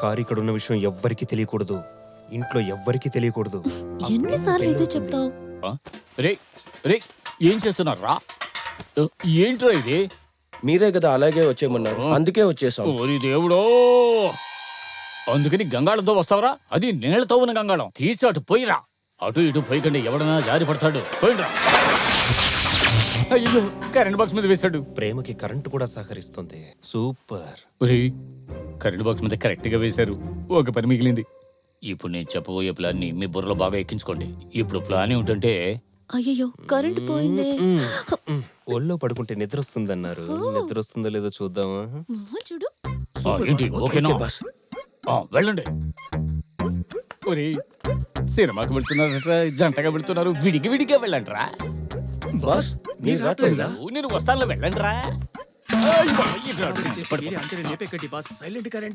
Car ఇక్కడ ఉన్న విషయం ఎవ్వరికీ తెలియకూడదు. ఇంట్లో ఎవ్వరికీ తెలియకూడదు. ఎన్నిసార్లు అయితే చెప్తావు? రే రే ఏం చేస్తున్నారు రా? ఏంట్రా ఇది? మీరే కదా అలాగే వచ్చేయమన్నారు, అందుకే వచ్చేసాం. ఓరి దేవుడో, అందుకని గంగాళంతో వస్తావరా? అది నీళ్లతో ఉన్న గంగాళం. తీసి అటు పోయిరా. అటు ఇటు పోయికండి, ఎవడన్నా జారి పడతాడు. పోయినరా. అయ్యో, కరెంట్ బాక్స్ మీద వేశాడు. ప్రేమకి కరెంటు కూడా సహకరిస్తుంది. సూపర్. ఒరేయ్, కరెంట్ బాక్స్ మీద కరెక్ట్ గా వేశారు. ఒక పని మిగిలింది. ఇప్పుడు నేను చెప్పబోయే ప్లాన్ ని మీ బుర్రలో బాగా ఎక్కించుకోండి. ఇప్పుడు ప్లాన్ ఏమిటంటే, అయ్యో కరెంట్ పోయిందే. ఒళ్ళో పడుకుంటే నిద్ర వస్తుందన్నారు. నిద్ర వస్తుందో లేదో చూద్దామా? చూడు. ఏంటి ఓకేనా? వెళ్ళండి. ఒరేయ్, సినిమాకి వెళ్తున్నారట, జంటగా వెళ్తున్నారు. విడిగా వెళ్ళండిరా. బాస్ మీరు రావట్లేదా? నేను వస్తాను, వెళ్ళండిరా. సైలెంట్ గా రండి.